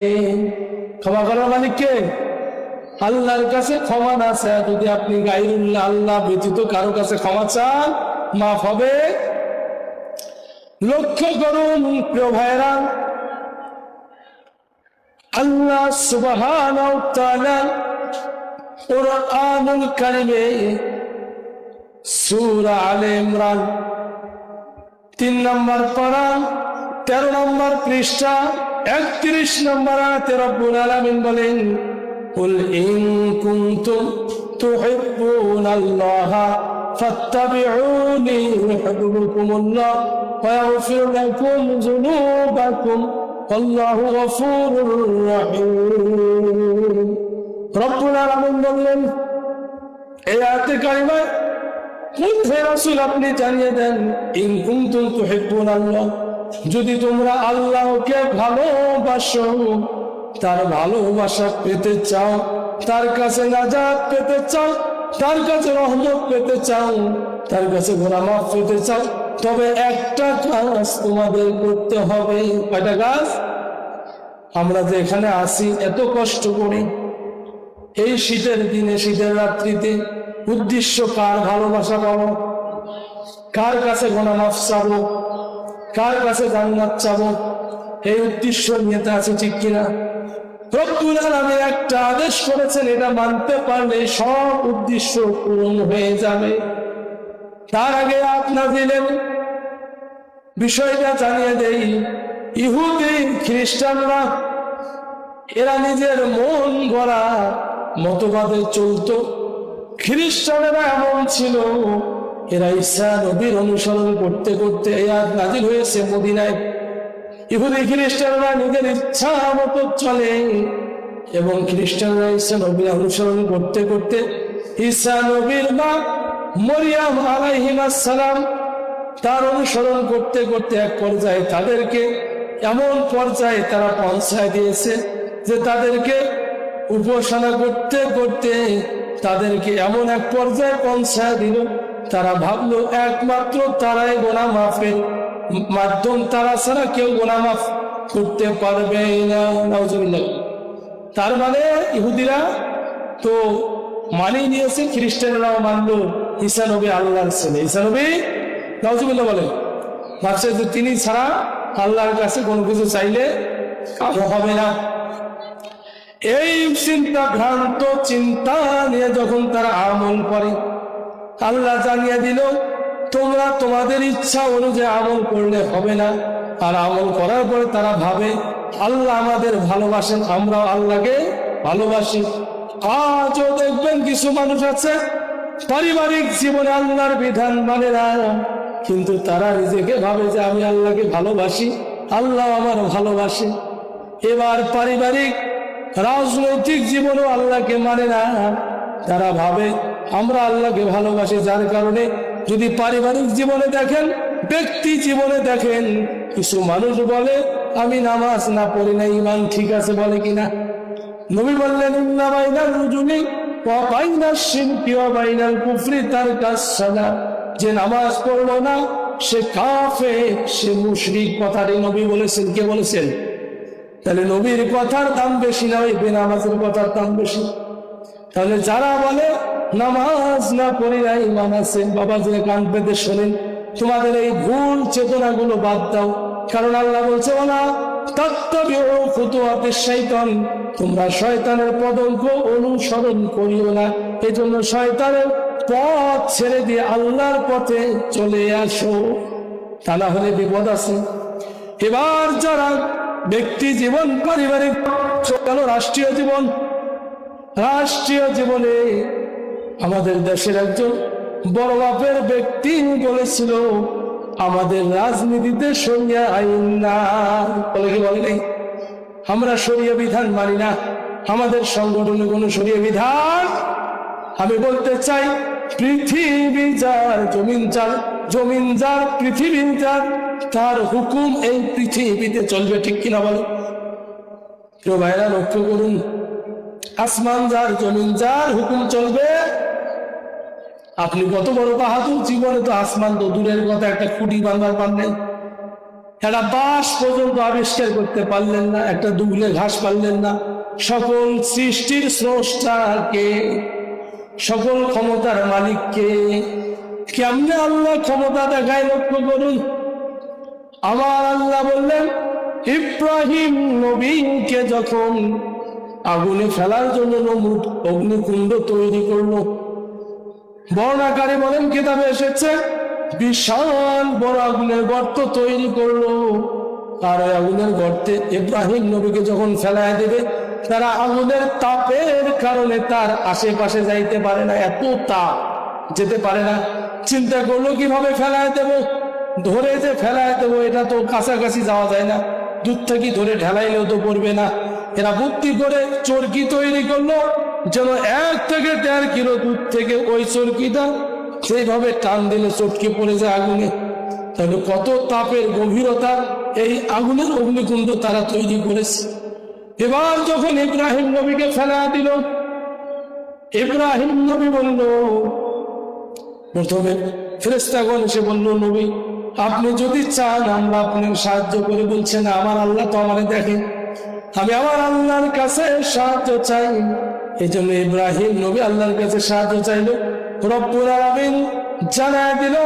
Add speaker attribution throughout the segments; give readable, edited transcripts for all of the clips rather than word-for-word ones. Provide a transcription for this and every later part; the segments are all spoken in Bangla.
Speaker 1: ক্ষমা করার মালিক কে? আল্লাহর কাছে ক্ষমা না চায় যদি আপনি গায়রুল্লাহ আল্লাহ ব্যতীত কারো কাছে ক্ষমা চান, মাফ হবে। লক্ষ্য করুন প্রিয় ভাইরা, আল্লাহ সুবহানাহু ওয়া তাআলা কুরআনুল কারীমে সূরা আলে ইমরান 3 নম্বর পারা 13 নম্বর পৃষ্ঠা 31 নম্বর আয়াতে রব্বুল আলামিন বলেন, কুল ইন কুনতুম তুহিব্বুনাল্লাহা ফাত্তাবিউনি ইউহিব্বুকুমুল্লাহ ওয়া ইয়াগফির লাকুম যুনুবাকুম আল্লাহু গফুরুর রহিম। রব্বুল আলামিন বললেন এই আয়াতে কারিমায়, হে রাসূল আপনি জানিয়ে দেন, ইন কুনতুম তুহিব্বুনাল্লাহ, যদি তোমরা আল্লাহকে ভালোবাসো, তার ভালোবাসা পেতে চাও, তার কাছে নাজাত পেতে চাও, তার কাছে রহমত পেতে চাও, তার কাছে গুনাহ মাফ পেতে চাও, তবে একটা কাজ তোমাদের করতে হবে। কয়টা কাজ? আমরা যে এখানে আসি এত কষ্ট করি এই শীতের দিনে, শীতের রাত্রিতে, উদ্দেশ্য কার? ভালোবাসা পাবো, কার কাছে গুনাহ মাফ চাবো, কার কাছে জান্নাত চাবো, এই উদ্দেশ্য নিয়ে তো আছে, ঠিক কিনা? রব্বুল আলামিন একটা আদেশ করেছেন, এটা মানতে পারলে সব উদ্দেশ্য পূরণ হয়ে যাবে। তার আগে আপনার দিলেন বিষয়টা জানিয়ে দেই, ইহুদি খ্রিস্টানরা এরা নিজের মন গড়া মতবাদে চলতো। খ্রিস্টানেরা এমন ছিল, এরা ঈসা নবীর অনুসরণ করতে করতে এই আয়াত নাযিল হয়েছে মদিনায়। ইহুদি খ্রিস্টানরা নিজের ইচ্ছা মতো চলে এবং খ্রিস্টানরা ঈসা নবীর অনুসরণ করতে করতে ঈসা নবীর মা মরিয়ম আলাইহিস সালাম তার অনুসরণ করতে করতে এক পর্যায়ে তাদেরকে এমন পর্যায়ে তারা পৌঁছায় দিয়েছে যে তাদেরকে উপাসনা করতে করতে তাদেরকে এমন এক পর্যায়ে পৌঁছায় দিল, তারা ভাবলো একমাত্র তারাই গুনাহ মাফের মাধ্যম, তারা ছাড়া কেউ গুনাহ মাফ করতে পারবে না। নাউজুবিল্লাহ। তার মানে ইহুদিরা তো মানিয়ে নিয়েছে, খ্রিস্টানরাও মানলো ঈসা নবী আল্লাহর ছেলে। ঈসা নবী, নাউজুবিল্লাহ বলে, ভাবছে যে তিনি ছাড়া আল্লাহর কাছে কোনো কিছু চাইলে কারো হবে না। এই চিন্তা, ভ্রান্ত চিন্তা নিয়ে যখন তারা আমল করে, আল্লাহ জানিয়ে দিল তোমরা তোমাদের ইচ্ছা অনুযায়ী আমল করলে হবে না। আর আমল করার পরে তারা ভাবে আল্লাহ আমাদের ভালোবাসেন, আমরাও আল্লাহকে ভালোবাসি। আজও দেখবেন কিছু মানুষ আছে পারিবারিক জীবনে আল্লাহর বিধান মানে না, কিন্তু তারা নিজেকে ভাবে যে আমি আল্লাহকে ভালোবাসি, আল্লাহ আমার ভালোবাসে। এবার পারিবারিক রাজনৈতিক জীবনেও আল্লাহকে মানে না, তারা ভাবে আমরা আল্লাহকে ভালোবাসি। যার কারণে যদি পারিবারিক জীবনে দেখেন, ব্যক্তি জীবনে দেখেন, কিছু মানুষ বলে আমি নামাজ না পড়ি না, ঈমান ঠিক আছে, বলে কিনা? নবী বললেন ইন্না বাইনাল রুজুলি ওয়া বাইনাশ শিরকি ওয়া বাইনাল কুফরি তারকাস সালাত, যে নামাজ পড়লো না সে কাফের, সে মুশরিক। কথাটি নবী বলেছেন। কে বলেছেন? তাহলে নবীর কথার দাম বেশি না ওই বেনামাজের কথার দাম বেশি? তাহলে যারা বলে নামাজ না পড়ি না ঈমান আছে, বাবা যে কান পেতে শোনেন, তোমাদের এই ভুল চেতনাগুলো বাদ দাও। কারণ আল্লাহ বলছে ওয়ালা তাত্তাবিউ খুতুওয়াতিশ শাইতান, তোমরা শয়তানের পদঙ্ক অনুসরণ করিও না। এই জন্য শয়তানের পথ ছেড়ে দিয়ে আল্লাহর পথে চলে আসো, তা না হলে বিপদ আছে। এবার যারা ব্যক্তি জীবন, পারিবারিক, রাষ্ট্রীয় জীবন, রাষ্ট্রীয় জীবনে আমাদের দেশের একজন বড় মাপের ব্যক্তি বলেছিল আমাদের রাজনীতিতে শরিয়া আইন না, বলে কি বলে নাই? আমরা শরিয়া বিধান মানি না, আমাদের সংগঠনে কোনো শরিয়া বিধান। আমি বলতে চাই পৃথিবী যার, জমিন যার, জমিন যার, পৃথিবী যার, তার হুকুম এই পৃথিবীতে চলবে, ঠিক কিনা বলো? কেউ ভাইরা লক্ষ্য করুন, আসমান যার, জমিন যার, হুকুম চলবে। আপনি কত বড় বাহাদুর, জীবনে তো আসমান তো দূরের কথা, একটা খুঁটি বাঁধার পান নেই। একটা বাঁশ পর্যন্ত আবিষ্কার করতে পারলেন না, একটা দুবলে ঘাস পারলেন না। সকল সৃষ্টির স্রষ্টাকে, সকল ক্ষমতার মালিককে কেমনে আল্লাহ ক্ষমতা দেখায় লক্ষ্য করুন। আমার আল্লাহ বললেন ইব্রাহিম নবীকে যখন আগুনে ফেলার জন্য নমরুদ অগ্নিকুণ্ড তৈরি করলো, বর্ণাকারী বলেন কিতাবে এসেছে বিশাল বড় আগুনের গর্ত তৈরি করলো। আর ওই আগুনের গর্তে ইব্রাহিম নবীকে যখন ফেলায় দেবে, তারা আগুনের তাপের কারণে তার আশেপাশে যাইতে পারে না, এত তাপ, যেতে পারে না। চিন্তা করলো কিভাবে ফেলায় দেবো, ধরে যে ফেলায় দেবো এটা তো কাছাকাছি যাওয়া যায় না, দূর থেকে ধরে ঢেলাইলেও তো পড়বে না। এরা বুদ্ধি করে চরকি তৈরি করলো, যেন 1 থেকে 1.5 কিলো দূর থেকে ওই চরকিটা সেইভাবে টান দিলে চটকে পড়ে যায় আগুনে। তাহলে কত তাপের গভীরতা এই আগুনের অগ্নিকুণ্ড তারা তৈরি করেছে। এবার যখন ইব্রাহিম নবীকে ফেলা দিল, ইব্রাহিম নবী বলল, প্রথমে ফেরেশতাগণ এসে বলল নবী আপনি যদি চান আমরা আপনাকে সাহায্য করে। বলছেন আমার আল্লাহ তো আমাকে দেখেন, আমি আমার আল্লাহর কাছে সাহায্য চাই। এই জন্য ইব্রাহিম নবী আল্লাহর কাছে সাহায্য চাইল। রব্বুল আলামিন জানায় দিল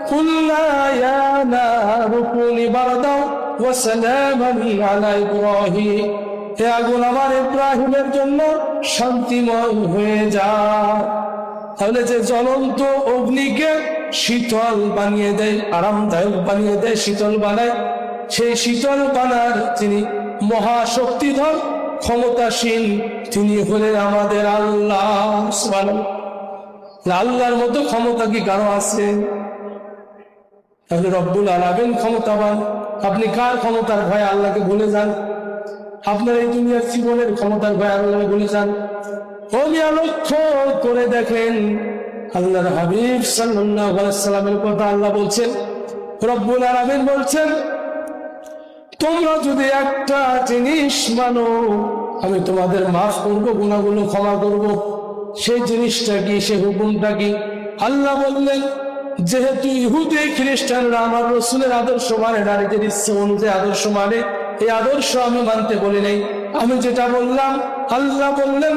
Speaker 1: কুল্লা ইয়া নারু কুনি বারদাও ওয়া সালামান আলা ইব্রাহিম, হে আগুন আমার ইব্রাহিমের জন্য শান্তিময় হয়ে যা। তাহলে যে জ্বলন্ত অগ্নিকে শীতল বানিয়ে দেয়, আরামদায়ক বানিয়ে দেয়, শীতল বানায়, সেই শীতল বানার যিনি মহাশক্তিধর ক্ষমতাসীন তিনি হলেন আমাদের আল্লাহ সুবহানাল্লাহ। আল্লাহর মতো ক্ষমতা কি কারো আছে? তাহলে রব্বুল আলামিন ক্ষমতাবান। আপনি কার ক্ষমতার ভয়ে আল্লাহকে ভুলে যান? আপনার এই দুনিয়ার জীবনের ক্ষমতার ভয়ে আল্লাহকে ভুলে যান। ওমিয়া লক্ষ্য করে দেখেন আল্লাহর হাবিব সাল্লাল্লাহু আলাইহি ওয়াসাল্লামের কথা আল্লাহ বলছেন, রব্বুল আলামিন বলছেন তোমরা যদি একটা জিনিস মানো আমি তোমাদের মাফ করবো, গুনাহগুলো ক্ষমা করব। সেই জিনিসটা কি, সে হুকুমটা কি? আল্লাহ বললেন যেহেতু ইহুদি খ্রিস্টানরা আমার রাসূলের আদর্শ মানে, নারীদের ইচ্ছে অনুযায়ী আদর্শ মানে, এই আদর্শ আমি মানতে বলি নাই। আমি যেটা বললাম আল্লাহ বললেন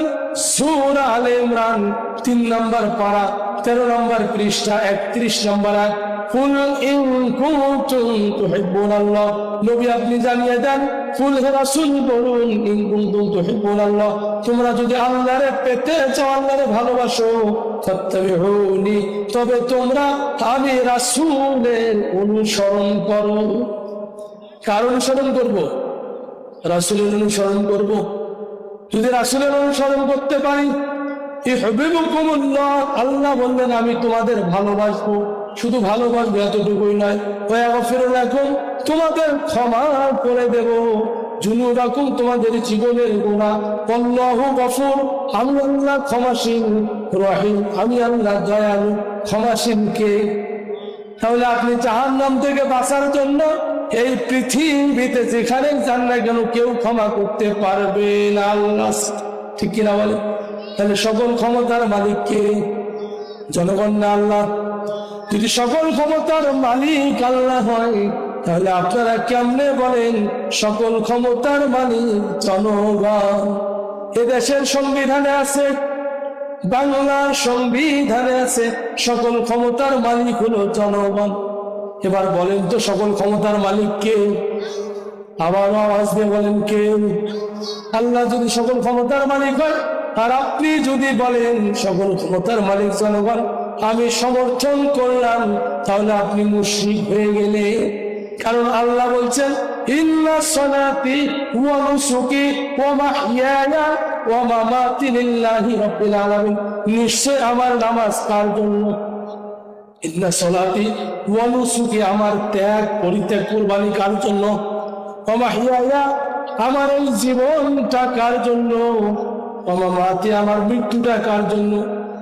Speaker 1: সূরা আলে ইমরান 3 নম্বর পারা 13 নম্বর পৃষ্ঠা 31 নম্বর আয়াত, কুল ইন কুনতুম তুহিব্বুনাল্লাহ, নবী আপনি জানিয়ে দেন, কুল হে রাসূল বলুন ইন কুনতুম তুহিব্বুনাল্লাহ, তোমরা যদি আল্লাহরে পেতে চাও, আল্লাহরে ভালোবাসো, ফাত্তাবিউনি, তবে তোমরা আমি রাসূলের অনুসরণ করো। কার অনুসরণ করব? রাসূলের অনুসরণ করব। যদি রাসূলের অনুসরণ করতে পারি ইউহিব্বুকুমুল্লাহ, আল্লাহ বললেন আমি তোমাদের ভালোবাসবো। শুধু ভালোবাসবো এতটুকুই নয়, ওয়া ইয়াগফিরু লাকুম, তোমাদের ক্ষমা করে দেব, যুনুবাকুম, তোমাদের জীবনের গুনাহ, আল্লাহু গফুর, আমি আল্লাহ ক্ষমাশীল, রহিম, আমি আল্লাহ দয়ালু ক্ষমাশীল কে। তাহলে আপনি জাহান্নাম থেকে বাঁচার জন্য এই পৃথিবীতে যেখানে যান না কেন কেউ ক্ষমা করতে পারবে না, আল্লাহ, ঠিক কিনা বলে? তাহলে সকল ক্ষমতার মালিক কে? জনগণ না আল্লাহ? যদি সকল ক্ষমতার মালিক আল্লাহ হয়, তাহলে আপনারা কেমনে বলেন সকল ক্ষমতার মালিক জনগণ? এদেশের সংবিধানে আছে, বাংলার সংবিধানে আছে সকল ক্ষমতার মালিক হলো জনগণ। এবার বলেন তো সকল ক্ষমতার মালিক কে? আবার আওয়াজ দিয়ে বলেন কে? আল্লাহ যদি সকল ক্ষমতার মালিক হয় আর আপনি যদি বলেন সকল ক্ষমতার মালিক জনগণ, আমি সমর্থন করলাম, তাহলে আপনি মুশরিক হয়ে গেলে। কারণ আল্লাহ বলছেন ইন্না সলাতি ওয়া নুসুকি ওয়া মাহইয়ায়া ওয়া মামাতি লিল্লাহি রাব্বিল আলামিন, নিশ্চয় আমার নামাজ কার জন্য? ইন্না সলাতি ওয়া নুসুকি, আমার ত্যাগ পরিত্যাগ কুরবানি কার জন্য? ওয়া মাহইয়ায়া, আমার এই জীবনটা কার জন্য? ওয়া মামাতি, আমার মৃত্যুটা কার জন্য?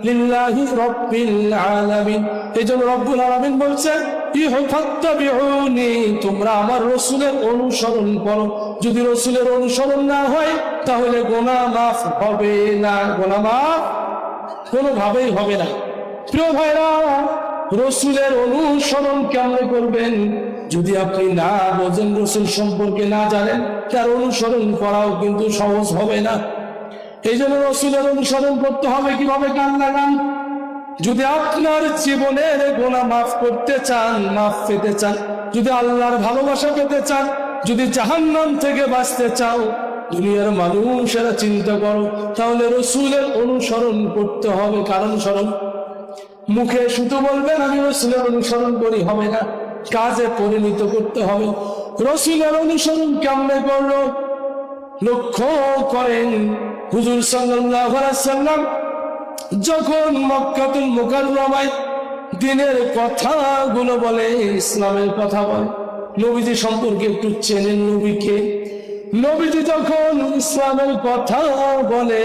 Speaker 1: লিল্লাহি রাব্বিল আলামিন। এজন্য রব্বুল আলামিন বলছেন ইহফাত্তাবিউনি, তোমরা আমার রাসূলের অনুসরণ করো। যদি রাসূলের অনুসরণ না হয় তাহলে গুনাহ মাফ হবে না, গুনাহ মাফ কোনোভাবেই হবে না। প্রিয় ভাইরা, রাসূলের অনুসরণ কেমন করবেন? যদি আপনি না বোঝেন, রসুল সম্পর্কে না জানেন, তার অনুসরণ করাও কিন্তু সহজ হবে না। এই জন্য রসুলের অনুসরণ করতে হবে কিভাবে? কান লাগান। যদি আপনার জীবনের গুনাহ মাফ করতে চান, মাফ পেতে চান, যদি আল্লাহর ভালোবাসা পেতে চান, যদি জাহান্নাম থেকে বাঁচতে চাও, দুনিয়ার মানুষেরা চিন্তা করো, তাহলে রসুলের অনুসরণ করতে হবে। কারণ স্মরণ, মুখে শুধু বলবেন আমি রসুলের অনুসরণ করি হবে না, কাজে পরিণত করতে হবে। রসুলের অনুসরণ কেমনে করলো? লক্ষ্য করেন, হুজুর সাল্লাল্লাহু আলাইহি ওয়াসাল্লাম যখন মক্কাতুল মুকাররমায় দ্বীনের কথাগুলো বলে, ইসলামের কথা বলে, নবীজি সম্পর্কে একটু চেনেন নবীকে। নবীজি যখন ইসলামের কথা বলে,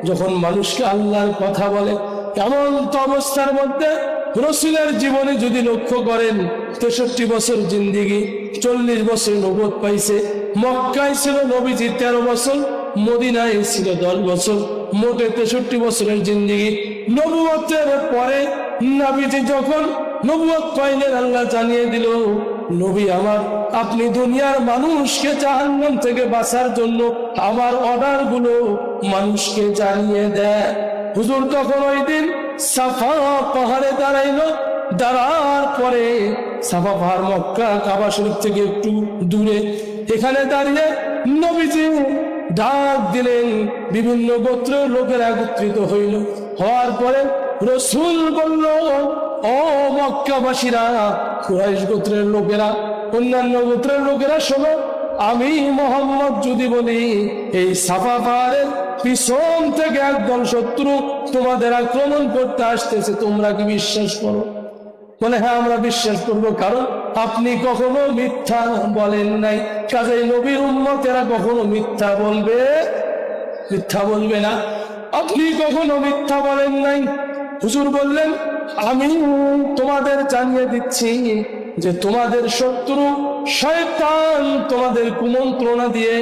Speaker 1: যখন মানুষকে আল্লাহর কথা বলে, এমন তো অবস্থার মধ্যে রসুলের জীবনে যদি লক্ষ্য করেন, 63 বছর জিন্দিগি, 40 বছর নবুয়ত পাইছে। মক্কায় ছিল নবীজি 13 বছর, মদিনায় ছিল 10 বছর, মোটে 63 বছরের জিন্দিগি। নবুয়তের পরে নবীজি যখন নবুয়ত পাইলেন, আল্লাহ জানিয়ে দিল, নবী আমার, আপনি দুনিয়ার মানুষকে জাহান্নাম থেকে বাঁচার জন্য আমার অর্ডার গুলো মানুষকে জানিয়ে দেয়। হুজুর তখন ওই দিন সাফা পাহাড়ে দাঁড়াইলো। দাঁড়ার পরে সাফা পাহাড় মক্কা কাবা শরীফ থেকে একটু দূরে, এখানে দাঁড়িয়ে নবীজি ডাক দিলেন। বিভিন্ন গোত্রের লোকেরা একত্রিত হইল। হওয়ার পরে রসুল বলল, ও মক্কাবাসীরা, কুরাইশ গোত্রের লোকেরা, অন্যান্য গোত্রের লোকেরা, শোনো, আমি মুহাম্মদ যদি বলি এই সাফা পাহাড়ের পিছন থেকে একদল শত্রু তোমাদের আক্রমণ করতে আসতেছে, তোমরা কি বিশ্বাস করো? বলে, হ্যাঁ আমরা বিশ্বাস করবো, কারণ আপনি কখনো মিথ্যা বলেন নাই। কাজেই নবীর উম্মতেরা কখনো মিথ্যা বলবে না। আপনি কখনো মিথ্যা বলেন নাই। হুজুর বললেন, আমি তোমাদের জানিয়ে দিচ্ছি যে তোমাদের শত্রু শয়তান তোমাদের কুমন্ত্রণা দিয়ে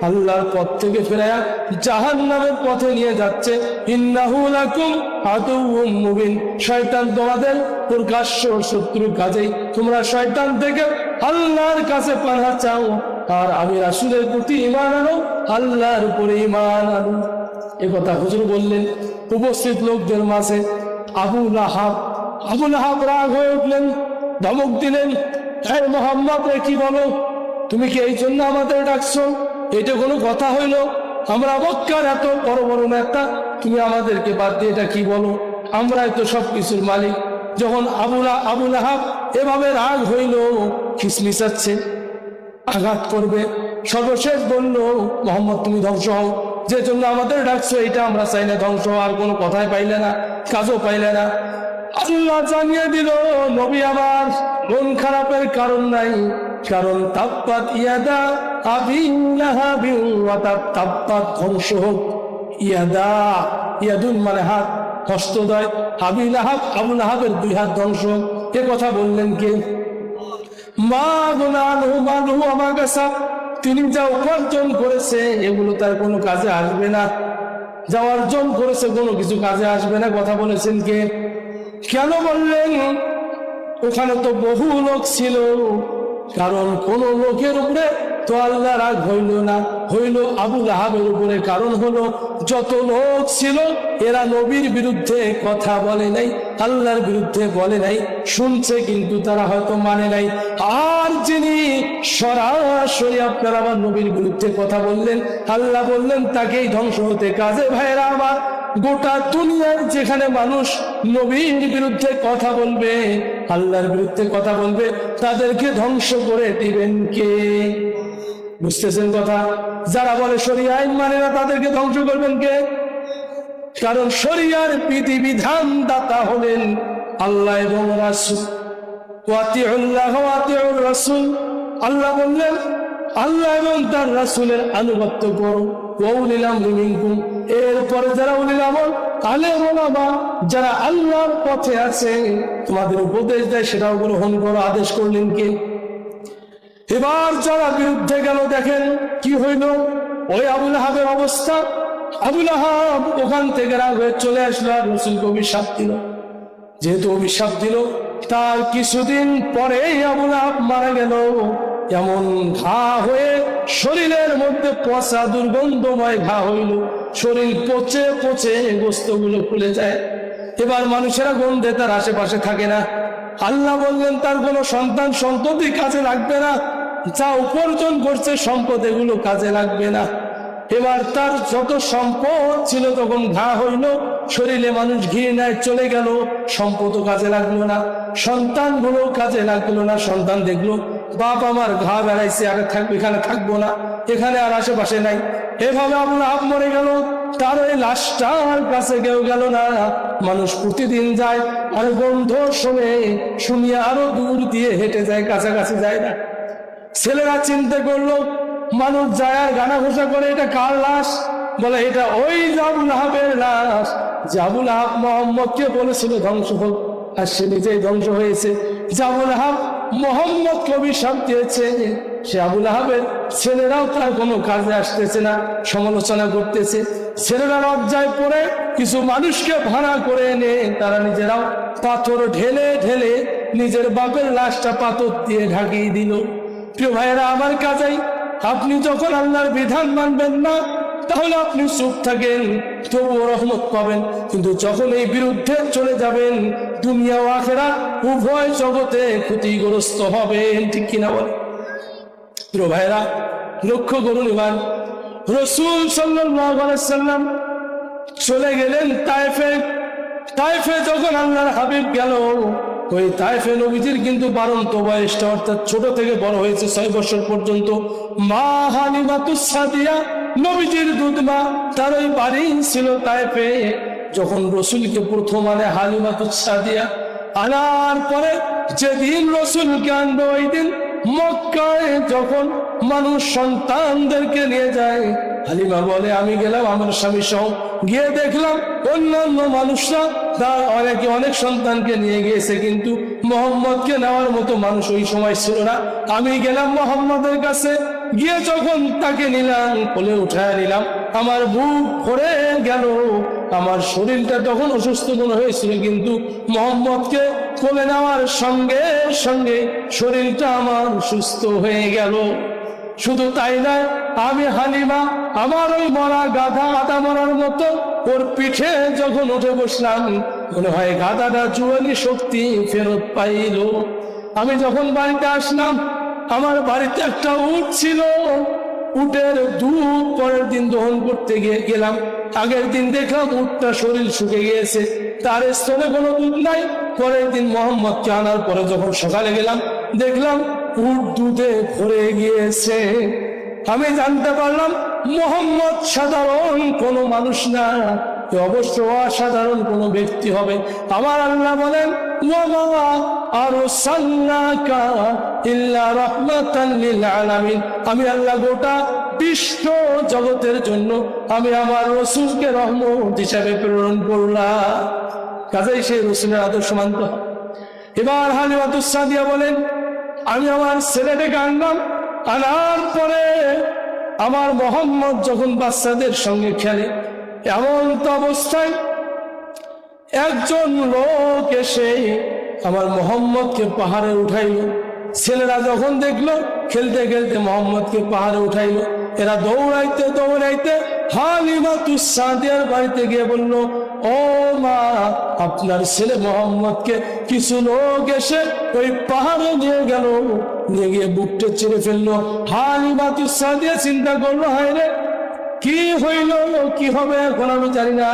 Speaker 1: আল্লাহর পথ থেকে ফেরায়া জাহান্নামের পথে নিয়ে যাচ্ছে। ইন্নাহু লাকুম আদুউম মুবিন, শয়তান তোমাদের প্রকাশ্য শত্রু। কাজেই তোমরা শয়তান থেকে আল্লাহর কাছে পানাহ চাও, আর আমি রাসূলের প্রতি ঈমান আনো, আল্লাহর উপরে ঈমান আনো। এ কথা হুজুর বললেন উপস্থিত লোকদের মাঝে। আবু লাহাব রাগ হয়ে উঠলেন, ধমক দিলেন, হে মুহাম্মদ, কি বলো? তুমি কি এই জন্য আমাদের ডাকছো? এটা কোনো কথা হইল? আমরা মক্কার এত বড় বড় নেতা, তুমি আমাদেরকে বাদ দিয়ে এটা কি বলো? আমরাই তো সবকিছুর মালিক। যখন আবু লাহাব এভাবে রাগ হইল, খিসমিসাচ্ছে, আঘাত করবে, সর্বশেষ বলল, মুহাম্মদ তুমি ধ্বংস হও, যে জন্য আমাদের ডাকছো এটা আমরা চাই না ধ্বংস। আর কোনো কথাই পাইলে না, কাজও পাইলে না। আল্লাহ জানিয়ে দিল, নবী আমার, মন খারাপের কারণ নাই, কারণ তাব্বাত ইয়াদা আবি লাহাবিন ওয়া তাব, তাব্বাত ধ্বংস হোক, ইয়াদুন মানে হাত, হস্তদ্বয়, আবু লাহাবের 2 হাত ধ্বংস। এ কথা বললেন কে? মা গুনাহু মালহু আমার কাছে, তিনি যা উপার্জন করেছে এগুলো তার কোনো কাজে আসবে না, যা অর্জন করেছে কোনো কিছু কাজে আসবে না। কথা বলেছেন কে? কেন বললেন? ওখানে তো বহু লোক ছিল, কারণ কোন লোকের উপরে তো আল্লাহ রাগ হইল না, হইল আবু লাহাবের উপরে। কারণ হলো যত লোক ছিল এরা নবীর বিরুদ্ধে কথা বলে নাই, আল্লাহর বিরুদ্ধে বলে নাই, শুনছে কিন্তু তারা হয়তো মানে নাই। আর যিনি সরাসরি আপনার আমার নবীর বিরুদ্ধে কথা বললেন, আল্লাহ বললেন তাকেই ধ্বংস হতে। কাজে ভাইরা আমার, গোটা দুনিয়ার যেখানে মানুষ নবীর বিরুদ্ধে কথা বলবে, আল্লাহর বিরুদ্ধে কথা বলবে, তাদেরকে ধ্বংস করে দিবেন কে? বুঝতেছেন কথা? যারা বলে শরিয়া আইন মানে না, তাদেরকে ধ্বংস করবেন কে? কারণ শরিয়ার বিধিবিধান দাতা হলেন আল্লাহ এবং রাসূল। ওয়াতিউল্লাহ ওয়া আতিউর রাসূল, আল্লাহ বললেন আল্লাহ এবং তার রাসূলের আনুগত্য করো। ওয়াউলিল আমরি মিনকুম, এরপরে যারা উলিল আমর, আলেম ওলামা, যারা আল্লাহর পথে আছে, তোমাদের উপদেশ দেয় সেটাও গ্রহণ করো। আদেশ করলেন কে? এবার যারা বিরুদ্ধে গেল, দেখেন কি হইল। ওই আবু লাহাবের অবস্থা, আবু লাহাব ওখান থেকে রাগ হয়ে চলে আসলো, আর রাসূলকে অভিশাপ দিল। যেহেতু অভিশাপ দিল, তার কিছুদিন পরেই আবু লাহাব মারা গেল। এমন ঘা হয়ে শরীরের মধ্যে পচা দুর্গন্ধময় ঘা হইল, শরীর পচে পচে গোস্তগুলো খুলে যায়। এবার মানুষেরা গন্ধে তার আশেপাশে থাকে না। আল্লাহ বললেন তার কোনো সন্তান সন্ততি কাজে লাগবে না, যা উপার্জন করছে সম্পদ এগুলো কাজে লাগবে না। এবার তার যত সম্পদ ছিল তখন ঘা হইল, শরীরে মানুষ ঘৃণায় চলে গেল, সম্পদও কাজে লাগলো না, সন্তানগুলো কাজে লাগলো না। সন্তান দেখলো বাপ আমার ঘা বেড়াইছে, আর থাকবে এখানে থাকবো না, এখানে আর আশেপাশে নাই। এভাবে আবু লাহাব মরে গেল, তার ওই লাশটার কাছে কেউ গেল না। মানুষ প্রতিদিন যায় আর গন্ধ শুনিয়ে আরো দূর দিয়ে হেঁটে যায়, কাছাকাছি যায় না। ছেলেরা চিন্তা করলো, মানুষ যায় আর গানা ঘোষা করে এটা কার লাশ? বলে এটা ওই আবু লাহাবের লাশ, যে আবু লাহাব মোহাম্মদকে বলেছিল ধ্বংস হোক, আর সে নিজেই ধ্বংস হয়েছে। যে আবু লাহাব মোহাম্মদকে অভিশাপ দিয়েছে, সে আবু লাহাবের ছেলেরাও তার কোনো কাজে আসতেছে না, সমালোচনা করতেছে। ছেলেরা লজ্জায় পড়ে কিছু মানুষকে ভাড়া করে এনে তারা নিজেরাও পাথর ঢেলে ঢেলে নিজের বাপের লাশটা পাথর দিয়ে ঢাকিয়ে দিল। প্রিয় ভাইয়েরা, আমার কাজেই আপনি যখন আল্লাহর বিধান মানবেন না, তাহলে আপনি চুপ থাকেন, তবুও রহমত পাবেন। কিন্তু যখন এই বিরুদ্ধে চলে যাবেন, দুনিয়া ও আখিরাত উভয় জগতে ক্ষতিগ্রস্ত হবেন। ঠিক কিনা বলে? প্রিয় ভাইয়েরা, লক্ষ্য করুন, এবার রাসূল সাল্লাল্লাহু আলাইহি ওয়াসাল্লাম চলে গেলেন তায়েফে। তায়েফে যখন আল্লাহর হাবিব গেল, ওই তায়েফে নবীজির কিন্তু বারন্ত বয়সটা, অর্থাৎ ছোট থেকে বড় হয়েছে 6 বছর পর্যন্ত। মা হালিমাতুস সাদিয়া, নবীজির দুধমা, তার ওই বাড়ি ছিল তায়েফে। যখন রসুলকে প্রথম আনে হালিমাতুস সাদিয়া, আনার পরে যেদিন রসুলকে আনবে ওই দিন মক্কায় যখন মানুষ সন্তানদেরকে নিয়ে যায়, হালিমা বলে আমি গেলাম আমার স্বামী সহ, গিয়ে দেখলাম অন্যান্য মানুষরা তার অনেক সন্তানকে নিয়ে গিয়েছে, কিন্তু মোহাম্মদকে নেওয়ার মতো মানুষ ওই সময় ছিল না। আমি গেলাম মোহাম্মদের কাছে, গিয়ে যখন তাকে নিলাম, কোলে উঠায় নিলাম, আমার বুক ভরে গেল। আমার শরীরটা তখন অসুস্থ মনে হয়েছিল, কিন্তু মোহাম্মদকে কোলে নেওয়ার সঙ্গে সঙ্গে শরীরটা আমার সুস্থ হয়ে গেল। শুধু তাই নয়, আমি হালিমা আমার ওই মরা গাধা, আদা মরার মতো ওর পিঠে যখন উঠে বসলাম, মনে হয় গাধাটা জুয়ালি শক্তি ফেরত পাইল। আমি যখন বাড়িতে আসলাম, আমার বাড়িতে একটা উট ছিল। উটের দুধ পরের দিন দহন করতে গেলাম, আগের দিন দেখলাম উটটা শরীর শুকে গিয়েছে, তার স্তনে কোনো দুধ নাই। পরের দিন মোহাম্মদকে আনার পরে যখন সকালে গেলাম, দেখলাম উট দুধে ভরে গিয়েছে। আমি জানতে পারলাম মোহাম্মদ সাধারণ কোনো মানুষ না, অবশ্য অসাধারণ কোনো ব্যক্তি হবে। আমার আল্লাহ বলেন ওয়া আরসালনাকা ইল্লা রাহমাতাল লিল আলামিন, আমি আল্লাহ গোটা বিশ্ব জগতের জন্য আমি আমার রাসূলকে রহমত হিসাবে প্রেরণ করলাম। কাজেই সেই রাসূলের আদর্শ মানতে হবে। এবার হালিমাতুস সাদিয়া বলেন আমি আমার ছেলেটাকে আনলাম, আনার পরে আমার মোহাম্মদ যখন বাচ্চাদের সঙ্গে খেলে, এমন তো অবস্থায় একজন লোক এসে আমার মোহাম্মদকে পাহাড়ে উঠাইল। ছেলেরা যখন দেখলো খেলতে খেলতে মোহাম্মদকে পাহাড়ে উঠাইল, এরা দৌড়াইতে দৌড়াইতে হালিমাতুস সাদিয়ার বাড়িতে গিয়ে বলল, ও মা, আপনার ছেলে মোহাম্মদকে কিছু লোক এসে ওই পাহাড়ে নিয়ে গেল, নিয়ে গিয়ে বুকটা চিরে ফেললো। হালিমাতুস সাদিয়া চিন্তা করলো, হায় রে, কি হইল, কি হবে এখন আমি জানি না,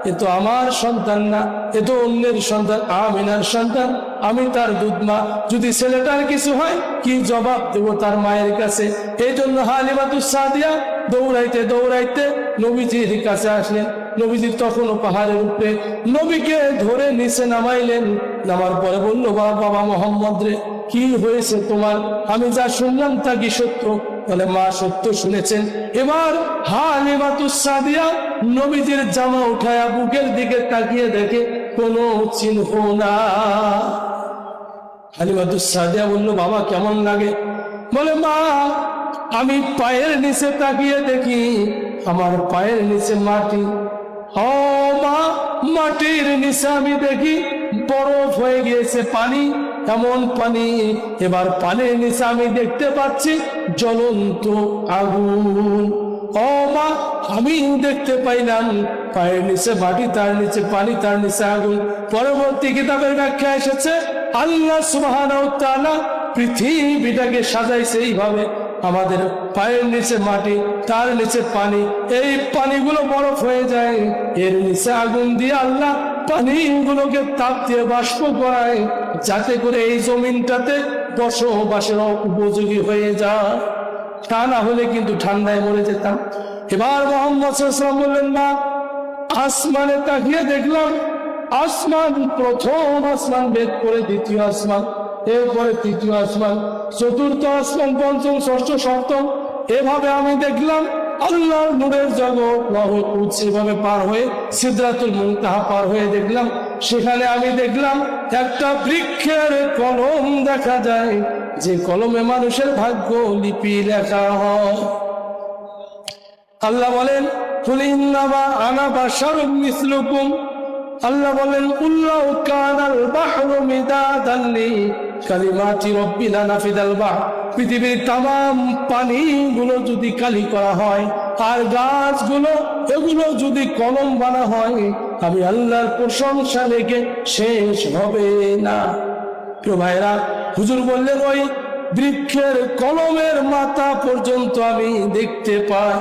Speaker 1: এ তো আমার সন্তান না, এ তো অন্যের সন্তান, আমিনার সন্তান, আমি তার দুধমা, যদি ছেলেটার কিছু হয় কি জবাব দেব তার মায়ের কাছে। এই জন্য হালিমাতুস সাদিয়া দৌড়াইতে দৌড়াইতে নবীজির কাছে আসলেন। নবীজি তখনও পাহাড়ের উপরে, নবীকে ধরে নিচে নামাইলেন। নামার পরে বলল, বাবা মোহাম্মদ রে, কি হয়েছে তোমার? আমি যা শুনলাম তা কি সত্য? বলে, মা সত্য শুনেছেন। এবার হালিমাতুস সাদিয়া নবীজির জামা উঠায়া বুকের দিকে তাকিয়ে দেখে কোনো চিহ্ন না। হালিমাতুস সাদিয়া বলল, বাবা কেমন লাগে? বলে, মা, আমি পায়ের নিচে তাকিয়ে দেখি আমার পায়ের নিচে মাটি। ও মা, মাটির নিচে আমি দেখি বরফ হয়ে গিয়েছে পানি, এমন পানি। এবার পানির নিচে আমি দেখতে পাচ্ছি জ্বলন্ত আগুন। ও মা, আমি দেখতে পাইলাম পায়ের নিচে মাটি, তার নিচে পানি, তার নিচে আগুন। পরবর্তী কিতাবের ব্যাখ্যা এসেছে আল্লাহ সুবহানাহু ওয়া তাআলা পৃথিবীটাকে সাজাইছে এইভাবে, আমাদের পায়ের নিচে মাটি, তার নিচে পানি, এই পানিগুলো বরফ হয়ে যায়, এর নিচে আগুন দিয়ে আল্লাহ পানিগুলোকে তাপ দিয়ে বাষ্প করায়, যাতে করে এই জমিনটাতে বসবাসের উপযোগী হয়ে যায়। তা না হলে কিন্তু ঠান্ডায় মরে যেতাম। এবার মুহাম্মদ সাল্লাল্লাহু আলাইহি ওয়াসাল্লাম বললেন, না, আসমানে তাকিয়ে দেখলাম, আসমান, প্রথম আসমান ভেদ করে দ্বিতীয় আসমান, এরপরে তৃতীয় আসমান, চতুর্থ আসমান, পঞ্চম, ষষ্ঠ, সপ্তম, এভাবে আমি দেখলাম আল্লাহর নূরের জগৎ লাহুল কুদস এভাবে পার হয়ে সিদরাতুল মুনতাহা পার হয়ে দেখলাম, সেখানে আমি দেখলাম একটা বৃক্ষের কলম দেখা যায়, যে কলমে মানুষের ভাগ্য লিপি লেখা হয়। আল্লাহ বলেন, কুল ইন্নামা আনা বাশারুম মিসলুকুম, আল্লাহ বলেন, কুল লাউ কানাল বাহরু মিদাদান লিকালিমাতি রাব্বি লানাফিদাল বাহর, পৃথিবীর তামাম পানিগুলো যদি কালি করা হয় আর গাছগুলো এগুলো যদি কলম বানা হয়, আমি আল্লাহর প্রশংসা লেগে শেষ হবে না। প্রিয় ভাইরা, হুজুর বললেন ওই বৃক্ষের কলমের মাথা পর্যন্ত আমি দেখতে পাই।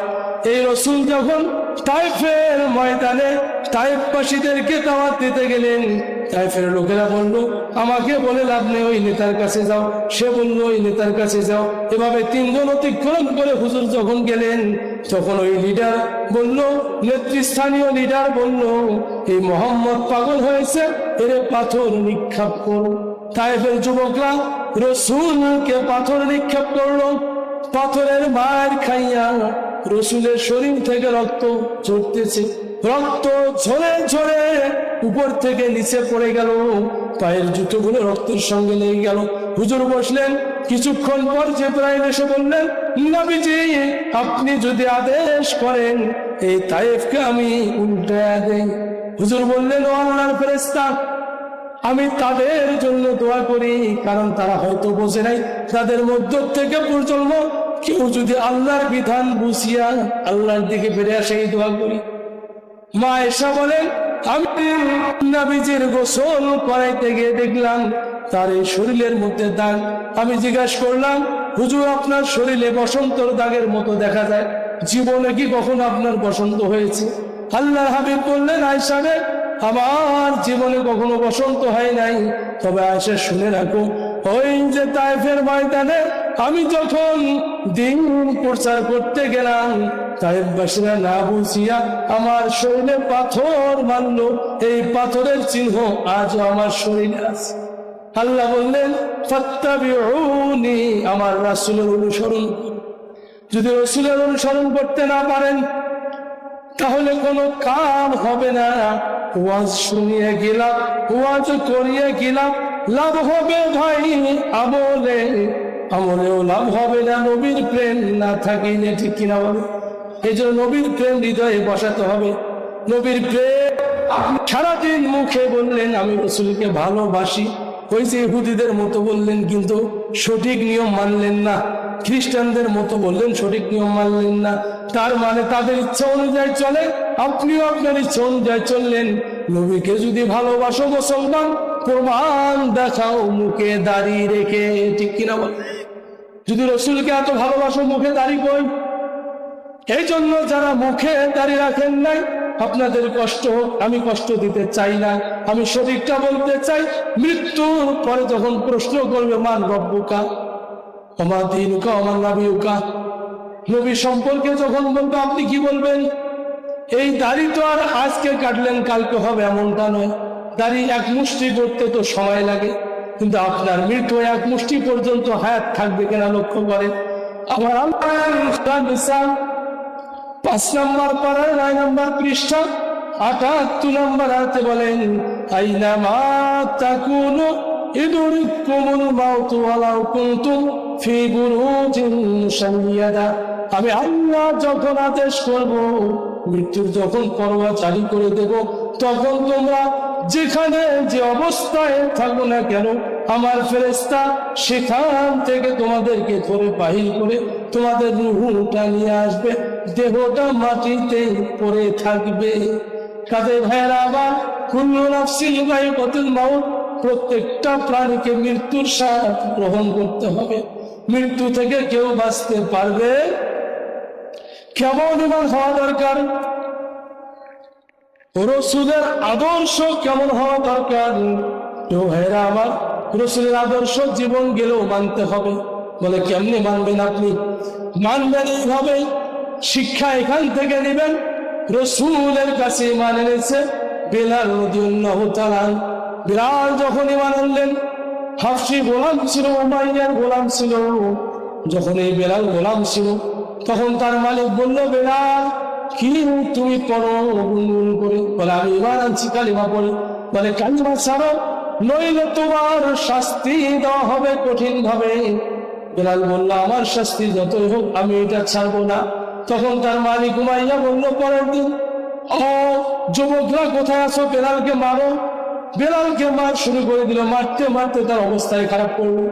Speaker 1: এই রাসূল যখন তায়েফের ময়দানে তায়েফবাসীদেরকে দাওয়াত দিতে গেলেন, তায়েফের লোকেরা বলল, আমাকে বলে লাভ নেই, ওই নেতার কাছে যাও। সে বলল, ওই নেতার কাছে যাও। এভাবে তিনজন অতিক্রম করে হুজুর যখন গেলেন, তখন ওই লিডার বলল, নেতৃস্থানীয় লিডার বলল, এই মোহাম্মদ পাগল হয়েছে, এর পাথর নিক্ষেপ করো। তায়েফের যুবকরা রাসূলকে পাথর নিক্ষেপ করলো। পাথরের মার খাইয়া রাসূলের শরীর থেকে রক্ত ঝরতেছে, রক্ত ঝরে ঝরে উপর থেকে নিচে পড়ে গেল, পায়ের জুতোগুলো রক্তের সঙ্গে লেগে গেল। হুজুর বসলেন, কিছুক্ষণ পর জিবরাইল এসে বললেন, নবীজি, আপনি যদি আদেশ করেন এই তায়েফকে আমি উল্টায়া দেই। হুজুর বললেন, ও আল্লাহর ফেরেশতা, আমি তাদের জন্য দোয়া করি, কারণ তারা হয়তো বোঝে নাই, তাদের মধ্য থেকে প্রজন্ম কেউ যদি আল্লাহর বিধান বুঝিয়া আল্লাহর দিকে ফিরে আসে, এই দোয়া করি। মা আয়েশা বলেন, আমি নবীজির গোসল করাইতে গিয়ে দেখলাম তার এই শরীরের মধ্যে দাগ। আমি জিজ্ঞাসা করলাম, হুজুর, আপনার শরীরে বসন্তর দাগের মতো দেখা যায়, জীবনে কি কখনো আপনার বসন্ত হয়েছে? আল্লাহর হাবিব বললেন, আয়েশা রে, আমার জীবনে কখনো বসন্ত হয় নাই। তবে আয়েশা, শুনে রাখো, ওই যে তায়েফের ময়দানে আমি যখন দিন প্রচার করতে গেলাম, তায়েফবাসীরা না বুঝিয়া আমার শরীরে পাথর মারলো, এই পাথরের চিহ্ন আজও আমার শরীরে আছে। আল্লাহ বললেন, ফাত্তাবিউনি, আমার রাসূলের অনুসরণ করুন। যদি রাসূলের অনুসরণ করতে না পারেন, তাহলে কোনো কাম হবে না। ওয়াজ শুনিয়ে গেলাম, ওয়াজ করিয়ে গেলাম, লাভ হবে ভাই আমলে, আমলেও লাভ হবে না নবীর প্রেম না থাকিলে, ঠিক কিনা বলে? এই জন্য নবীর প্রেম হৃদয়ে বসাতে হবে। নবীর প্রেম আপনি সারাদিন মুখে বললেন আমি রাসূলকে ভালোবাসি, ওই যে ইহুদিদের মতো বললেন, কিন্তু সঠিক নিয়ম মানলেন না। খ্রিস্টানদের মতো বললেন, সঠিক নিয়ম মানলেন না। তার মানে তাদের ইচ্ছা অনুযায়ী চলে, আপনিও আপনার ইচ্ছা অনুযায়ী চললেন। নবীকে যদি ভালোবাসো মুসলমান, প্রমাণ দেখাও মুখে দাড়ি রেখে, ঠিক কিনা বল? যদি রাসূলকে এত ভালোবাসো, মুখে দাড়ি কই? এই জন্য যারা মুখে দাড়ি রাখেন নাই, আপনাদের কষ্ট হোক, আমি কষ্ট দিতে চাই না। আমি সঠিকটা বলতে চাই। মৃত্যুর পরে যখন প্রশ্ন করবে, মান রব্বুকা ওমা দীনুকা ওমা নবিয়ুকা, নবী সম্পর্কে যখন বলবে, আপনি কি বলবেন? এই দাড়ি তো আর আজকে কাটলেন কালকে হবে এমনটা নয়। দাড়ি এক মুষ্টি করতে তো সময় লাগে, কিন্তু আপনার মৃত্যু এক মুষ্টি পর্যন্ত হায়াত থাকবে কিনা লক্ষ্য করে। আমার 5 নম্বর পারার 9 নম্বর পৃষ্ঠা 78 নম্বর আয়াতে বলেন, আইনামা তাকুনু ইদরিকুমুল মাউতু ওয়ালাউ কুনতুম ফি বুরুজিন মুশাইয়াদা। আমি আল্লাহ যখন আদেশ করব, মৃত্যুর যখন পরোয়া জারি করে দেব, তখন তোমরা যেখানে যে অবস্থায় থাকবো না কেন আমার ফেরেশতা সেখান থেকে তোমাদেরকে ধরে বাহির করে তোমাদের রূহটা নিয়ে আসবে, দেহটা মাটিতে পড়ে থাকবে। কাজে ভাইয়েরা আবার কুল্লু নাফসিন যায়িকাতুল মাউত, প্রত্যেকটা প্রাণীকে মৃত্যুর স্বাদ গ্রহণ করতে হবে। মৃত্যু থেকে কেউ বাঁচতে পারবে? কেমন ইমান হওয়া দরকার? রসুলের আদর্শ কেমন হওয়া দরকার? ভাইরা আমার, রসুলের আদর্শ জীবন গেলেও মানতে হবে। বলে কেমনি মানবেন আপনি? মানবেন এইভাবে, শিক্ষা এখান থেকে নেবেন। রসুলের কাছে ঈমান এনেছে বেলাল রাদিয়াল্লাহু তাআলা। বেলাল যখন ঈমান আনলেন, হাফসি গোলাম ছিল, উমাইয়ার গোলাম ছিল। যখন এই বেলাল গোলাম ছিল, তখন তার মালিক বলল, বেলাল কি তুমি পড়ো গুনগুন করে? বলে আমি ঈমান আনছি, কালিমা পড়ি। বলে কালিমা ছাড়ো, নইলে তোমার শাস্তি দেওয়া হবে কঠিন ভাবে। বেলাল বলল, আমার শাস্তি যতই হোক আমি এটা ছাড়বো না। তখন তার মালিক উমাইয়া বলল, পরের দিন, ও যুবকরা কোথায় আছো? বেলালকে মারো। বেলালকে মার শুরু করে দিল। মারতে মারতে তার অবস্থায় খারাপ করলো।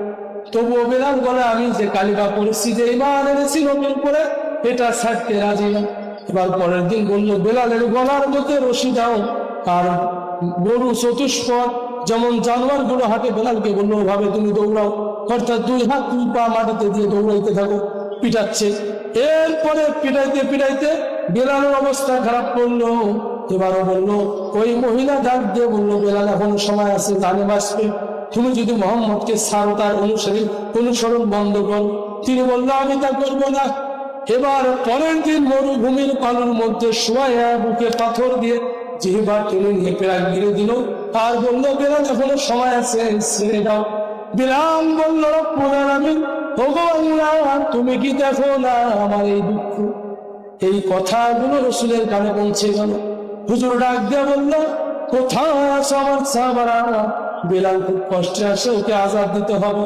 Speaker 1: তবুও বেলাল বলে, আমি যে কালিমা পড়েছি, যে ঈমান এনেছি নতুন করে, এটা ছাড়তে রাজি না। এবার পরের দিন বললো, বেলালের গলার মধ্যে রশি দাও, আর গরু চতুষ্পদ যেমন জানোয়ার গুলো হাঁটে, বেলালকে বললো ওভাবে তুমি দৌড়াও, অর্থাৎ দুই হাত দুই পা মাটিতে দিয়ে দৌড়াইতে থাকো। পিটাচ্ছে। এরপরে পিটাইতে পিটাইতে বেলালের অবস্থা খারাপ করলো। এবারও বললো, ওই মহিলা ডাক দিয়ে বললো, বেলাল এখন সময় আছে, জানে বাঁচবে, তুমি যদি মোহাম্মদকে ছাড়ো, তার অনুসরণ বন্ধ করো। তিনি বললো, আমি তা করবো না। এবার পরের দিন মরুভূমির পানির মধ্যে শুয়াইয়া বুকে পাথর দিয়ে জিহ্বা টেনে নিয়ে পেরাক গিরে দিল, আর বললো, বেলাল এখনো সময় আছে, ছেড়ে দাও। বেলাল বলল, রব্বুল আলামিন, ওগো আল্লাহ, তুমি কি দেখো না আমার এই দুঃখ? এই কথাগুলো রসুলের কানে পৌঁছে গেল। হুজুর ডাক দিয়ে বলল, কোথায় আছো আমার সাহাবারা? বেলাল খুব কষ্টে আসে, ওকে আজাদ দিতে হবে,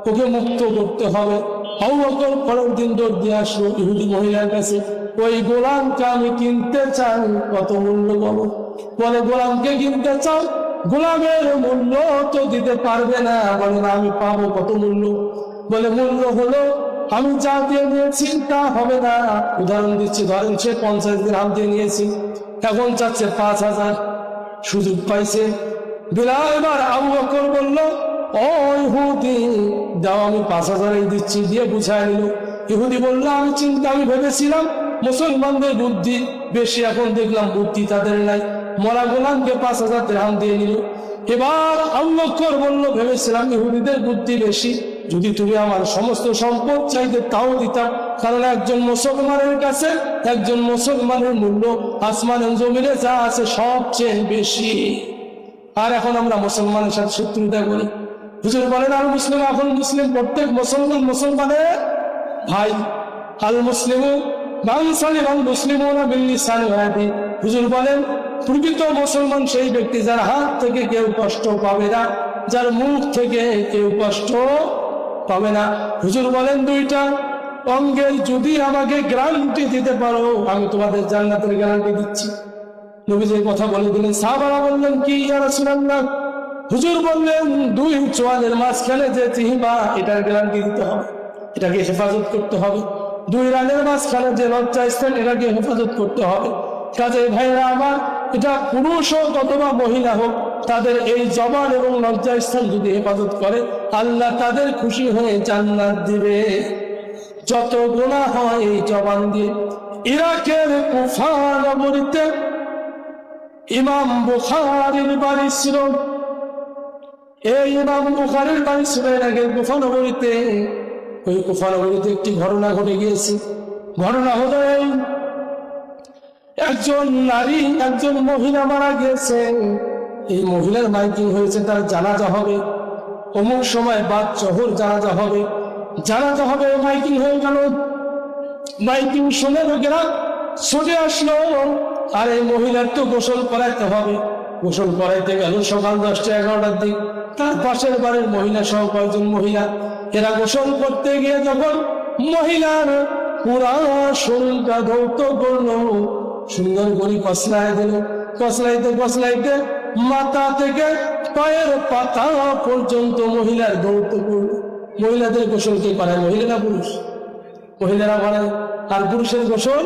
Speaker 1: ওকে মুক্ত করতে হবে। আবু বকর পরের দিন দৌড় দিয়ে আসলো ইহুদি মহিলার কাছে, ওই গোলামকে আমি কিনতে চাই, কত মূল্য বলো? বলে, গোলামকে কিনতে চাও? গোলামের মূল্য তো দিতে পারবে না। বলে, না, আমি পাবো কত মূল্য? বলে, মূল্য হলো আমি যা দিয়ে নিয়েছি তা হবে না। উদাহরণ দিচ্ছি, ধরেন সে 50 দিরহাম দিয়ে নিয়েছি, এখন চাচ্ছে 5000। সুযোগ পাইছে বেলাল। এবার আবু বকর বলল, ও ইহুদি, দাও, আমি 5000 দিচ্ছি, দিয়ে বুঝায় নিল। ইহুদি বলল, আমি ভেবেছিলাম মুসলমানদের বুদ্ধি বেশি, এখন দেখলাম বুদ্ধি তাদের নাই। মরা গোলামকে 5000 দিরহাম দিয়ে নিল। এবার আবু বকর বলল, ভেবেছিলাম ইহুদিদের বুদ্ধি বেশি, যদি তুমি আমার সমস্ত সম্পদ চাইতে তাও দিতাম, কারণ একজন মুসলমানের কাছে একজন মুসলমানের মূল্য আসমান জমিনে যা আছে সবচেয়ে বেশি। আর এখন আমরা মুসলমানের সাথে শত্রুতা করি। হুজুর বলেন, আর মুসলিম, এখন মুসলিম প্রত্যেক মুসলমানের ভাই। আল মুসলিম হুজুর বলেন, প্রকৃত মুসলমান সেই ব্যক্তি যার হাত থেকে কেউ কষ্ট পাবে না, যার মুখ থেকে কেউ কষ্ট পাবে না। হুজুর বলেন, দুইটা অঙ্গের যদি আমাকে গ্যারান্টি দিতে পারো, আমি তোমাদের জান্নাতের গ্যারান্টি দিচ্ছি। নবীজির কথা বলে দিলেন। সাহাবারা বললেন, কি ইয়া রাসূলুল্লাহ? হুজুর বললেন, দুই চোয়ালের মাঝখানে যে চিহ্বা, এটার গ্যারান্টি দিতে হবে, এটাকে হেফাজত করতে হবে। দুই রানের মাঝখানে যে লজ্জাস্থান, এটাকে হেফাজত করতে হবে। কাজে ভাইরা আমার, এটা পুরুষ হোক অথবা মহিলা হোক, তাদের এই জবান এবং লজ্জাস্থান যদি হেফাজত করে, আল্লাহ তাদের খুশি হয়ে জান্নাত দিবে। যত গুনাহ হয় এই জবান দিয়ে। ইরাকের কুফা নগরীতে ইমাম বুখারীর বাড়ি ছিল। এই ইমাম বুখারীর বাড়ি ছিল ইরাকের কুফা নগরীতে। ওই কুফা নগরীতে একটি ঘটনা ঘটে গিয়েছে। ঘটনা হলো, একজন নারী, একজন মহিলা মারা গিয়েছে। এই মহিলার মাইকিং হয়েছে, তার জানাজা হবে অমুক সময়, বাদ জোহর জানাজা হবে। জানাজা হবে, মাইকিং হয়ে গেল। মাইকিং শুনে লোকেরা ছুটে আসলো। আর এই মহিলার তো গোসল করাইতে হবে। গোসল করাইতে গেল সকাল 10টা-11টার দিক। তার পাশের বাড়ির মহিলা সহ কয়েকজন মহিলা, এরা গোসল করতে গিয়ে যখন মহিলার পুরা শরীরটা ধৌত করলো, সুন্দর করে কসলায় দিল। কসলাইতে কসলাইতে মাথা থেকে পায়ের পাতা পর্যন্ত মহিলার গুরুত্বপূর্ণ। মহিলাদের গোসল কে করায়? মহিলারা, পুরুষ? মহিলারা করায়। আর পুরুষের গোসল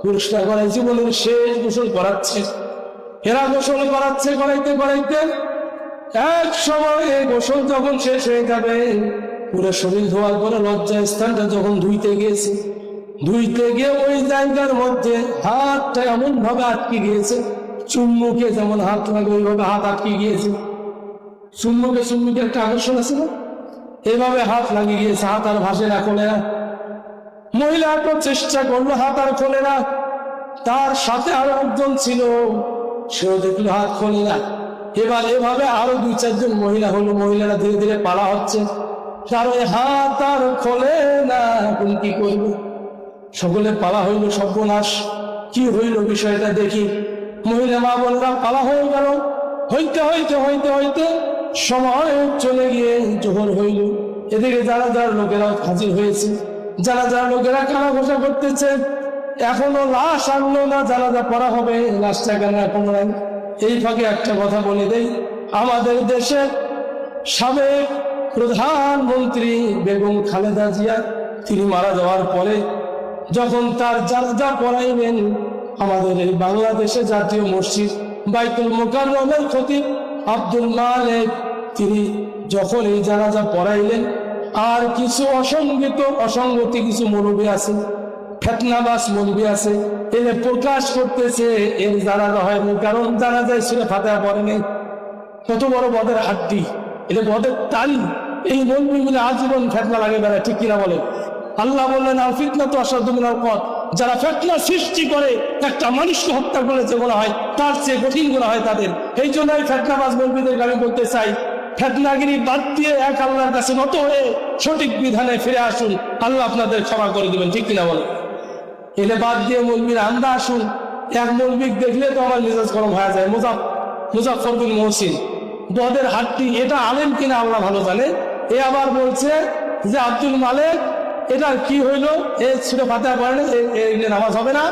Speaker 1: পুরুষরা করায়। জীবনের শেষ গোসল করাচ্ছে এরা। গোসল করাচ্ছে করাইতে করাইতে এক সময় এই গোসল যখন শেষ হয়ে যাবে, পুরো শরীর ধোয়ার পরে লজ্জা স্থানটা যখন ধুইতে গিয়েছে, ধুইতে গিয়ে ওই জায়গার মধ্যে হাতটা এমন ভাবে আটকে গিয়েছে, চুম্বুকে যেমন হাত লাগে ওইভাবে হাত আটকে গিয়েছে। চুম্বুকে একটা আকর্ষণ আছে না, এইভাবে হাত লাগিয়ে গিয়েছে। হাত আর ভাসে না, খোলে না। মহিলা তো চেষ্টা করলো, হাত আর খোলে না। তার সাথে আরো একজন ছিল, সেও দেখলো হাত খোলে না। এবার এভাবে আরো 2-4 জন মহিলা হলো। মহিলারা ধীরে ধীরে পালা হচ্ছে, কারো হাত আর খোলে না। এখন কি করবে? সকলে পালা হইল। সর্বনাশ, কি হইল বিষয়টা দেখি। মহিলা মা বললাম পালা হয়ে গেল। হইতে হইতে হইতে হইতে সময় চলে গিয়ে জোহর হইল। এদিকে যারা যার লোকেরা হাজির হয়েছে, যারা যার লোকেরা কানা ঘোষা করতেছে। এখনো লাশ আনলো না, জানাজা পড়া হবে, লাশটা কেন এখনো নাই? এই ফাঁকে একটা কথা বলে দেই, আমাদের দেশের সাবেক প্রধানমন্ত্রী বেগম খালেদা জিয়া, তিনি মারা যাওয়ার পরে যখন তার জানাজা পড়াইলেন, আমাদের এই বাংলাদেশে জাতীয় মসজিদ বাইতুল মোকাররমের খতিব আব্দুল মালেক, তিনি যখন এই জানাজা পড়াইলেন, আর কিছু অসঙ্গতি কিছু মৌলবী আছে, ফেতনাবাস মৌলবী আছে, এনে প্রকাশ করতেছে এর জানাজা হয়নি, কারণ জানাজায় সূরা ফাতিহা পড়ে নেই। কত বড় বদের হাড্ডি, এটা বদের তালি। এই মৌলবীগুলো আজীবন ফেতনা লাগে বেড়ায়, ঠিক কিনা বলে? আল্লাহ বললেন আল ফিতনা তো আসাদু মিনাল কতল। যারা ফিতনা সৃষ্টি করে, একটা মানুষকে হত্যা করে যে গুনাহ হয়, তার চেয়ে কঠিন গুনাহ হয় তাদের। এই জন্যই ফিতনাবাজ মৌলবীদেরকে আমি বলতে চাই, ফিতনাগিরি বাদ দিয়ে এক আল্লাহর কাছে নত হয়ে সঠিক বিধানে ফিরে আসুন, আল্লাহ আপনাদের ক্ষমা করে দিবেন, ঠিক কিনা বলে? এলে বাদ দিয়ে মৌলবীরা আমরা আসুন। এক মৌলবী দেখলে তো আমার মেজাজ গরম হয়ে যায়। মুজাফফর বিন মুহসিন, বদের হাড্ডি, এটা আলেম কিনা আল্লাহ ভালো জানে। এ আবার বলছে যে আব্দুল মালেক, এটা কি হইলো? এ সূরা ফাতিহা পড়ে না, নামাজ হবে না।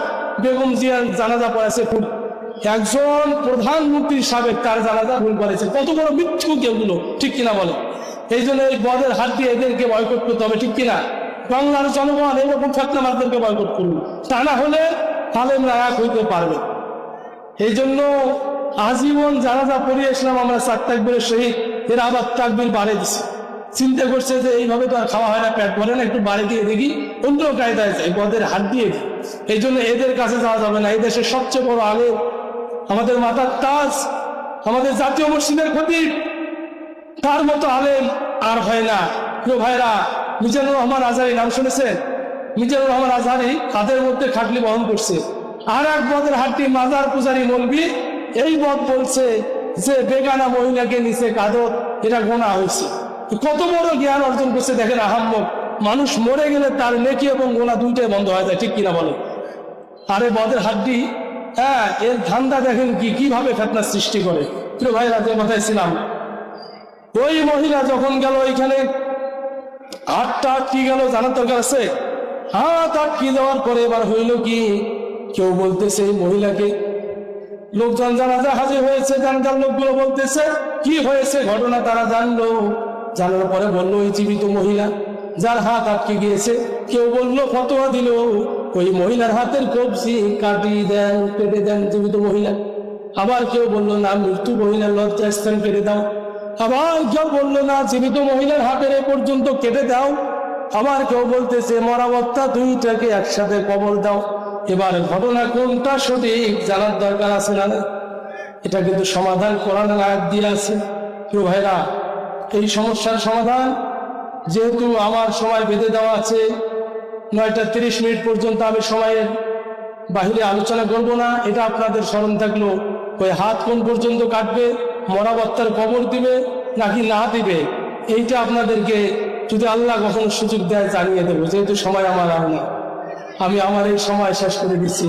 Speaker 1: বেগম জিয়ার জানাজা পড়েছে ভুল। একজন প্রধানমন্ত্রী সাবেক, তার জানাজা ভুল করেছে। কত বড় মিথ্যুক এগুলো, ঠিক কিনা বলে? এই জন্য এই বদের হাত দিয়ে এদেরকে বয়কট করতে হবে, ঠিক কিনা? বাংলার জনগণ এরকম ফেতনাবাজদেরকে বয়কট করুন, তা না হলে আলেমরা এক হইতে পারবে। এই জন্য আজীবন জানাজা পড়িয়ে এসলাম আমরা 4 তাকবীরের শহীদ, এরা আবার তাকবীর বাড়িয়ে দিচ্ছে। চিন্তা করছে যে এইভাবে তো আর খাওয়া হয় না, পেট ভরে না, একটু বাড়ি দিয়ে দেখি, অন্য কায়দায় যায়, বদের হাত দিয়ে। এই জন্য এদের কাছে যাওয়া যাবে না। এই দেশের সবচেয়ে বড় আলেম, আমাদের মাথার তাজ, আমাদের জাতীয় মসজিদের খতিব, তার মতো আলেম আর হয় না। প্রিয় ভাইরা, মিজানুর রহমান আজহারী নাম শুনেছেন? মিজানুর রহমান আজহারী তাদের মধ্যে খাটলি বহন করছে। আর এক বদের হাড্ডি মাজার পূজারী মৌলবী এই বদ বলছে যে বেগানা মহিলাকে নিচে কাঁদত, এটা গোনা হয়েছে। কত বড় জ্ঞান অর্জন করছে দেখেন আহাম্মক। মানুষ মরে গেলে তার নেকি এবং গোনা দুইটাই বন্ধ হয়ে যায়, ঠিক কিনা বলে? আরে বদের হাড্ডি, হ্যাঁ, এর ধান্দা দেখেন কিভাবে ফিতনা সৃষ্টি করে। প্রিয় ভাইরা, যে কথায় ছিলাম, ওই মহিলা যখন গেল ওইখানে, হাতটা আটকে গেল, জানার দরকার আছে? হাত আটকে যাওয়ার পরে এবার হইল কি, কেউ বলতেছে এই মহিলাকে, লোকজন জানাজা হাজির হয়েছে, জানাজার লোকগুলো বলতেছে কি হয়েছে ঘটনা তারা জানলো। জানার পরে বললো ওই জীবিত মহিলা যার হাত আটকে গিয়েছে, কেউ বললো ফতোয়া দিল ওই মহিলার হাতের কবজি কাটিয়ে দেন, কেটে দেন জীবিত মহিলা। আবার কেউ বললো না, মৃত্যু মহিলার লজ্জা স্থান কেটে দাও। আবার কেউ বললো না, জীবিত মহিলার হাতের এ পর্যন্ত কেটে দাও। আবার কেউ বলতেছে মরাবত্তা দুইটাকে একসাথে কবর দাও। এবার ঘটনা কোনটা সঠিক জানার দরকার আছে না? এটা কিন্তু সমাধান কোরআনের আয়াত দিয়ে আছে। কেউ ভাইরা, এই সমস্যার সমাধান যেহেতু আমার সময় বেঁধে দেওয়া আছে, 9টা 30 মিনিট পর্যন্ত আমি সময়ের বাহিরে আলোচনা করব না। এটা আপনাদের স্মরণ থাকলো, ওই হাত কোন পর্যন্ত কাটবে, মরাবত্তার কবর দিবে নাকি না দিবে, এইটা আপনাদেরকে যদি আল্লাহ কখনো সুযোগ দেয় জানিয়ে দেবো। যেহেতু সময় আমার আর না, আমি আমার এই সময় শেষ করে দিচ্ছি।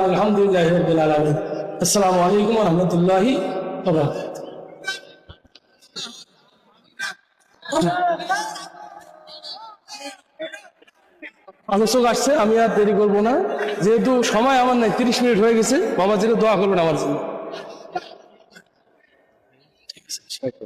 Speaker 1: আলহামদুলিল্লাহ রাব্বিল আলামিন। আসসালামু আলাইকুম ওয়া রাহমাতুল্লাহি ওয়া বারাকাতুহু। আলোচক আসছে, আমি আর দেরি করবো না, যেহেতু সময় আমার নাই, 30 মিনিট হয়ে গেছে। বাবা যেটা দোয়া করবেন আমার জন্য।
Speaker 2: হয়তো